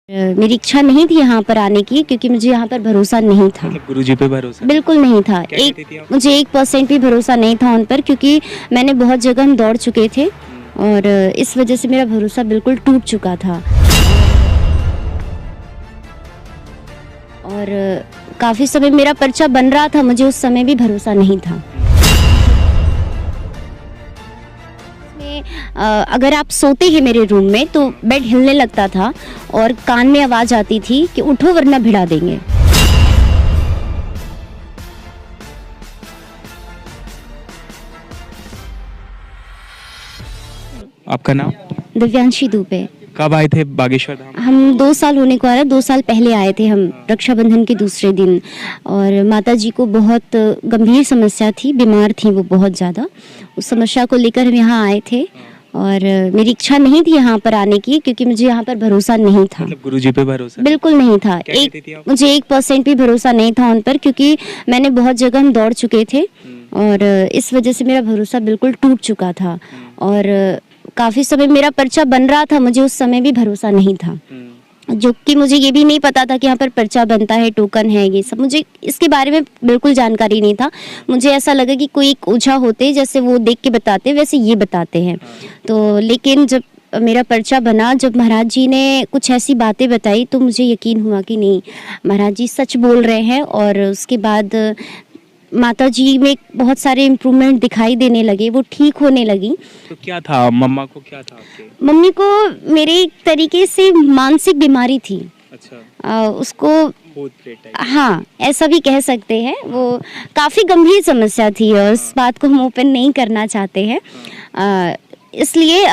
मेरी इच्छा नहीं थी यहाँ पर आने की, क्योंकि मुझे यहाँ पर भरोसा नहीं था। मतलब गुरुजी पे भरोसा बिल्कुल नहीं था। क्या कहती थी आप? मुझे 1% भी भरोसा नहीं था उन पर, क्योंकि मैंने बहुत जगह हम दौड़ चुके थे और इस वजह से मेरा भरोसा बिल्कुल टूट चुका था। और काफ़ी समय मेरा पर्चा बन रहा था, मुझे उस समय भी भरोसा नहीं था। अगर आप सोते हैं मेरे रूम में तो बेड हिलने लगता था और कान में आवाज़ आती थी कि उठो वरना भिड़ा देंगे। आपका नाम? दिव्यांशी दुबे। कब आए थे बागेश्वर धाम? हम 2 साल होने को आ रहा है, 2 साल पहले आए थे हम रक्षाबंधन के दूसरे दिन। और माता जी को बहुत गंभीर समस्या थी, बीमार थी वो बहुत ज़्यादा। उस समस्या को लेकर हम यहाँ आए थे और मेरी इच्छा नहीं थी यहाँ पर आने की, क्योंकि मुझे यहाँ पर भरोसा नहीं था। मतलब गुरुजी पे भरोसा बिल्कुल नहीं था। क्या कहती थी आप? मुझे 1% भी भरोसा नहीं था उन पर, क्योंकि मैंने बहुत जगह हम दौड़ चुके थे और इस वजह से मेरा भरोसा बिल्कुल टूट चुका था। और काफ़ी समय मेरा पर्चा बन रहा था, मुझे उस समय भी भरोसा नहीं था। जो कि मुझे ये भी नहीं पता था कि यहाँ पर पर्चा बनता है, टोकन है, ये सब मुझे इसके बारे में बिल्कुल जानकारी नहीं था। मुझे ऐसा लगा कि कोई एक ओझा होते जैसे वो देख के बताते, वैसे ये बताते हैं। तो लेकिन जब मेरा पर्चा बना, जब महाराज जी ने कुछ ऐसी बातें बताई तो मुझे यकीन हुआ कि नहीं, महाराज जी सच बोल रहे हैं। और उसके बाद माता जी में बहुत सारे इम्प्रूवमेंट दिखाई देने लगे, वो ठीक होने लगी। तो क्या था मम्मा को, क्या था आपके? मम्मी को मेरे एक तरीके से मानसिक बीमारी थी। अच्छा। उसको भूत प्रेत टाइप? हाँ, ऐसा भी कह सकते हैं। वो काफ़ी गंभीर समस्या थी और इस बात को हम ओपन नहीं करना चाहते हैं। इसलिए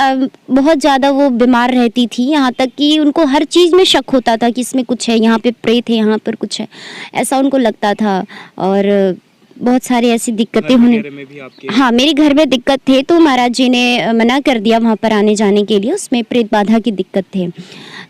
बहुत ज़्यादा वो बीमार रहती थी, यहाँ तक कि उनको हर चीज़ में शक होता था कि इसमें कुछ है, यहाँ पे प्रेत है, यहाँ पर कुछ है, ऐसा उनको लगता था। और बहुत सारी ऐसी दिक्कतें होने में भी आपके? हाँ, मेरे घर में दिक्कत थे तो महाराज जी ने मना कर दिया वहाँ पर आने जाने के लिए, उसमें प्रेत बाधा की दिक्कत थे।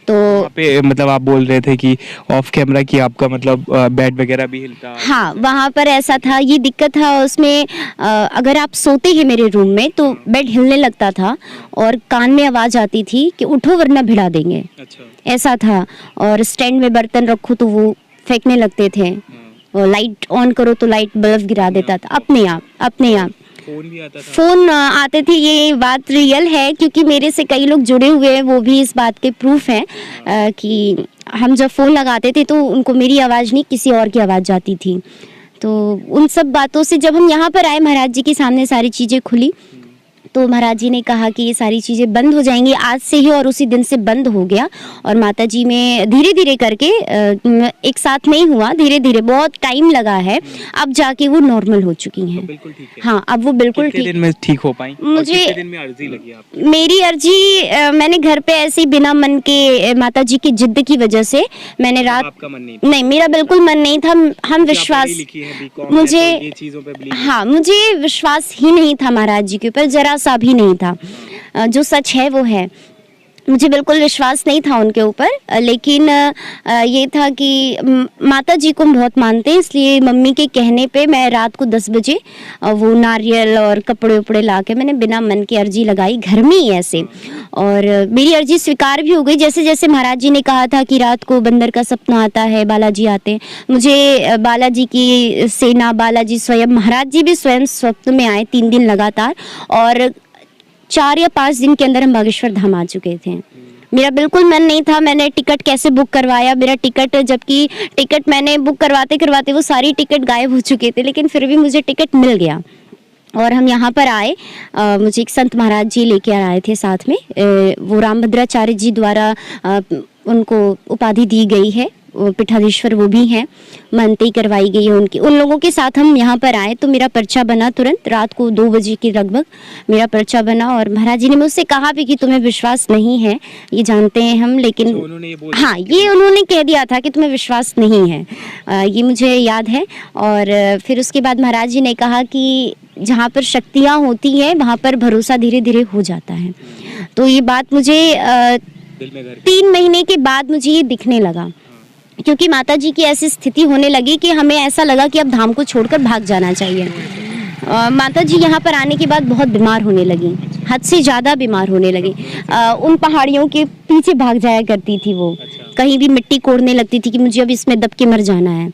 तो वहाँ पे मतलब आप बोल रहे थे कि ऑफ कैमरा कि आपका मतलब बेड वगैरह भी हिलता? हाँ, वहाँ पर ऐसा था, ये दिक्कत था उसमें। अगर आप सोते हैं मेरे रूम में तो बेड हिलने लगता था और कान में आवाज़ आती थी कि उठो वरना भिड़ा देंगे। अच्छा। ऐसा था। और स्टैंड में बर्तन रखो तो वो फेंकने लगते थे, और लाइट ऑन करो तो लाइट बल्ब गिरा देता था अपने आप। फोन भी आता था? फोन आते थे, ये बात रियल है, क्योंकि मेरे से कई लोग जुड़े हुए हैं, वो भी इस बात के प्रूफ हैं कि हम जब फ़ोन लगाते थे तो उनको मेरी आवाज़ नहीं किसी और की आवाज़ जाती थी। तो उन सब बातों से जब हम यहाँ पर आए, महाराज जी के सामने सारी चीज़ें खुली, तो महाराज जी ने कहा कि ये सारी चीज़ें बंद हो जाएंगी आज से ही, और उसी दिन से बंद हो गया। और माता जी में धीरे धीरे करके, एक साथ नहीं हुआ, धीरे धीरे बहुत टाइम लगा है, अब जाके वो नॉर्मल हो चुकी हैं। तो बिल्कुल ठीक है। हाँ, अब वो बिल्कुल कितने ठीक। दिन में ठीक हो पाई? मुझे कितने दिन में अर्जी लगी आपकी? मेरी अर्जी मैंने घर पे ऐसे ही बिना मन के, माता जी की जिद की वजह से मैंने रात, आपका मन नहीं था? नहीं, मेरा बिल्कुल मन नहीं था। हम विश्वास, मुझे, ये चीजों पे believe है? हाँ, मुझे विश्वास ही नहीं था महाराज जी के ऊपर, जरा सा भी नहीं था। जो सच है वो है, मुझे बिल्कुल विश्वास नहीं था उनके ऊपर। लेकिन ये था कि माता जी को हम बहुत मानते हैं, इसलिए मम्मी के कहने पे मैं रात को 10 बजे वो नारियल और कपड़े उपड़े ला के मैंने बिना मन की अर्जी लगाई घर में ही ऐसे। और मेरी अर्जी स्वीकार भी हो गई। जैसे जैसे महाराज जी ने कहा था कि रात को बंदर का सपना आता है, बालाजी आते हैं, मुझे बालाजी की सेना, बालाजी स्वयं, महाराज जी भी स्वयं स्वप्न में आए 3 दिन लगातार। और 4 या 5 दिन के अंदर हम बागेश्वर धाम आ चुके थे। मेरा बिल्कुल मन नहीं था, मैंने टिकट कैसे बुक करवाया, मेरा टिकट, जबकि टिकट मैंने बुक करवाते करवाते वो सारी टिकट गायब हो चुके थे, लेकिन फिर भी मुझे टिकट मिल गया। और हम यहाँ पर आए, मुझे एक संत महाराज जी लेके आए थे साथ में। वो रामभद्राचार्य जी द्वारा उनको उपाधि दी गई है, पीठाधीश्वर वो भी हैं, मनते करवाई गई है उनकी। उन लोगों के साथ हम यहाँ पर आए तो मेरा पर्चा बना तुरंत, रात को 2 बजे के लगभग मेरा पर्चा बना। और महाराज जी ने मुझसे कहा भी कि तुम्हें विश्वास नहीं है, ये जानते हैं हम, लेकिन हाँ, ये उन्होंने कह दिया था कि तुम्हें विश्वास नहीं है, ये मुझे याद है। और फिर उसके बाद महाराज जी ने कहा कि जहाँ पर शक्तियाँ होती हैं वहाँ पर भरोसा धीरे धीरे हो जाता है। तो ये बात मुझे 3 महीने के बाद मुझे ये दिखने लगा, क्योंकि माता जी की ऐसी स्थिति होने लगी कि हमें ऐसा लगा कि अब धाम को छोड़कर भाग जाना चाहिए। माता जी यहाँ पर आने के बाद बहुत बीमार होने लगी, हद से ज़्यादा बीमार होने लगी। उन पहाड़ियों के पीछे भाग जाया करती थी वो, कहीं भी मिट्टी कोड़ने लगती थी कि मुझे अब इसमें दब के मर जाना है।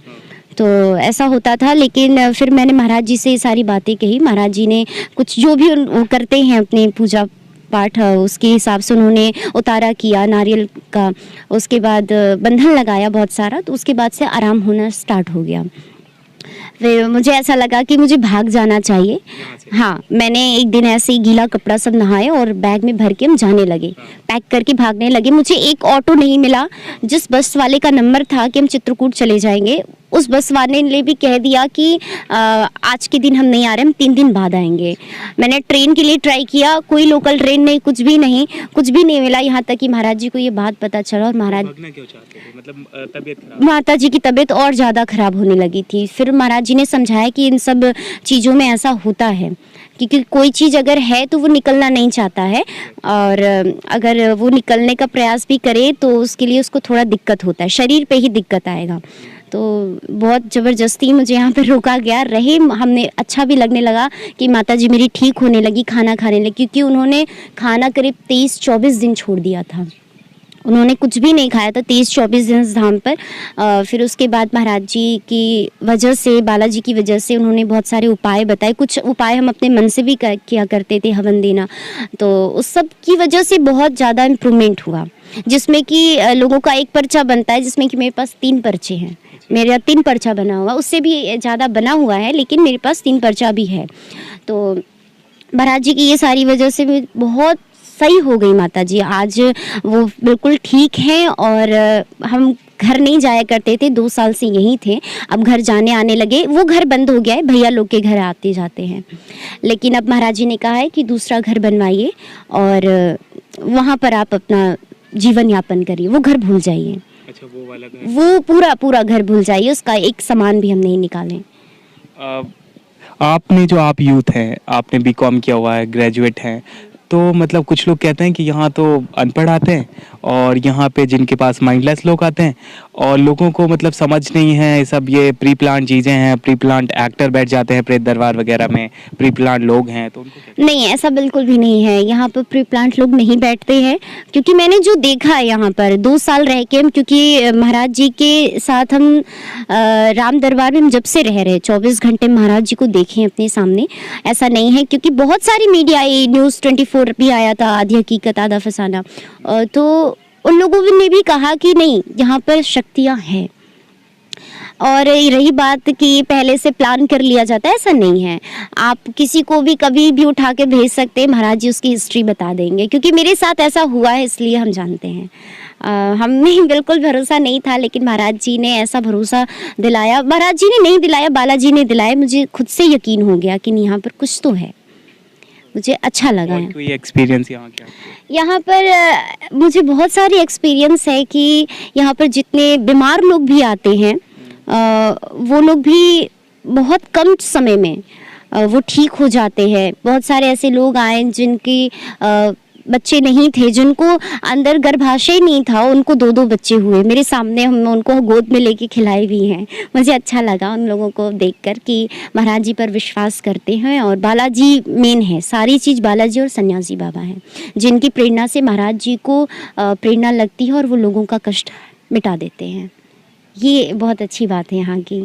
तो ऐसा होता था, लेकिन फिर मैंने महाराज जी से ये सारी बातें कही। महाराज जी ने कुछ जो भी वो करते हैं अपने पूजा पाठ, उसके हिसाब से उन्होंने उतारा किया नारियल का, उसके बाद बंधन लगाया बहुत सारा, तो उसके बाद से आराम होना स्टार्ट हो गया। फिर मुझे ऐसा लगा कि मुझे भाग जाना चाहिए। हाँ, मैंने एक दिन ऐसे ही गीला कपड़ा सब नहाए और बैग में भर के हम जाने लगे, पैक करके भागने लगे। मुझे एक ऑटो नहीं मिला। जिस बस वाले का नंबर था कि हम चित्रकूट चले जाएंगे, उस बस वाले ने भी कह दिया कि आज के दिन हम नहीं आ रहे, हम 3 दिन बाद आएंगे। मैंने ट्रेन के लिए ट्राई किया, कोई लोकल ट्रेन नहीं, कुछ भी नहीं मिला। यहाँ तक कि महाराज जी को ये बात पता चला और महाराज भागना क्यों चाहते थे? मतलब तबीयत खराब? माता जी की तबीयत और ज़्यादा खराब होने लगी थी। फिर महाराज जी ने समझाया कि इन सब चीज़ों में ऐसा होता है, क्योंकि कोई चीज़ अगर है तो वो निकलना नहीं चाहता है, और अगर वो निकलने का प्रयास भी करे तो उसके लिए उसको थोड़ा दिक्कत होता है, शरीर पे ही दिक्कत आएगा। तो बहुत ज़बरदस्ती मुझे यहाँ पे रोका गया, रहे हमने, अच्छा भी लगने लगा कि माता जी मेरी ठीक होने लगी, खाना खाने लगी, क्योंकि उन्होंने खाना करीब 23-24 दिन छोड़ दिया था। उन्होंने कुछ भी नहीं खाया था 23-24 दिन इस धाम पर। फिर उसके बाद महाराज जी की वजह से, बालाजी की वजह से उन्होंने बहुत सारे उपाय बताए। कुछ उपाय हम अपने मन से भी किया करते थे, हवन देना, तो उस सब की वजह से बहुत ज़्यादा इम्प्रूवमेंट हुआ। जिसमें कि लोगों का एक पर्चा बनता है, जिसमें कि मेरे पास 3 पर्चे हैं। मेरा 3 पर्चा बना हुआ, उससे भी ज़्यादा बना हुआ है, लेकिन मेरे पास 3 पर्चा भी है। तो महाराज जी की ये सारी वजह से भी बहुत सही हो गई माता जी। आज वो बिल्कुल ठीक हैं, और हम घर नहीं जाया करते थे, 2 साल से यहीं थे। अब घर जाने आने लगे। वो घर बंद हो गया है, भैया लोग के घर आते जाते हैं, लेकिन अब महाराज जी ने कहा है कि दूसरा घर बनवाइए और वहाँ पर आप अपना जीवन यापन करिए, वो घर भूल जाइए। अच्छा, वो वाला घर? वो पूरा घर भूल जाइए, उसका एक सामान भी हम नहीं निकालें। आपने जो, आप यूथ हैं, आपने बीकॉम किया हुआ है, ग्रेजुएट हैं, तो मतलब कुछ लोग कहते हैं कि यहाँ तो अनपढ़ आते हैं और यहाँ पे जिनके पास माइंडलेस लोग आते हैं, और लोगों को मतलब समझ नहीं है ये सब, ये प्री प्लान चीज़ें हैं, प्री प्लान एक्टर बैठ जाते हैं प्रेत दरबार वगैरह में, प्री प्लान लोग हैं, तो उनको नहीं, ऐसा बिल्कुल भी नहीं है। यहाँ पर प्री प्लांट लोग नहीं बैठते हैं, क्योंकि मैंने जो देखा है यहाँ पर 2 साल रह के, क्योंकि महाराज जी के साथ हम राम दरबार में हम जब से रह रहे, 24 घंटे महाराज जी को देखें अपने सामने, ऐसा नहीं है। क्योंकि बहुत सारी मीडिया आई, न्यूज़ 24 भी आया था, आधी हकीकत आधा फसाना, तो उन लोगों ने भी कहा कि नहीं, यहाँ पर शक्तियाँ हैं। और रही बात कि पहले से प्लान कर लिया जाता है, ऐसा नहीं है। आप किसी को भी कभी भी उठा के भेज सकते हैं, महाराज जी उसकी हिस्ट्री बता देंगे, क्योंकि मेरे साथ ऐसा हुआ है, इसलिए हम जानते हैं। हमें बिल्कुल भरोसा नहीं था, लेकिन महाराज जी ने ऐसा भरोसा दिलाया। महाराज जी ने नहीं दिलाया, बालाजी ने दिलाया। मुझे खुद से यकीन हो गया कि यहाँ पर कुछ तो है, मुझे अच्छा लगा है। कोई एक्सपीरियंस यहाँ क्या? यहाँ पर मुझे बहुत सारे एक्सपीरियंस है कि यहाँ पर जितने बीमार लोग भी आते हैं, वो लोग भी बहुत कम समय में वो ठीक हो जाते हैं। बहुत सारे ऐसे लोग आए जिनकी बच्चे नहीं थे, जिनको अंदर गर्भाशय नहीं था, उनको 2-2 बच्चे हुए मेरे सामने। हम उनको गोद में लेके खिलाए भी हैं। मुझे अच्छा लगा उन लोगों को देखकर कि महाराज जी पर विश्वास करते हैं, और बालाजी मेन है, सारी चीज़ बालाजी और सन्यासी बाबा हैं, जिनकी प्रेरणा से महाराज जी को प्रेरणा लगती है और वो लोगों का कष्ट मिटा देते हैं। ये बहुत अच्छी बात है यहाँ की।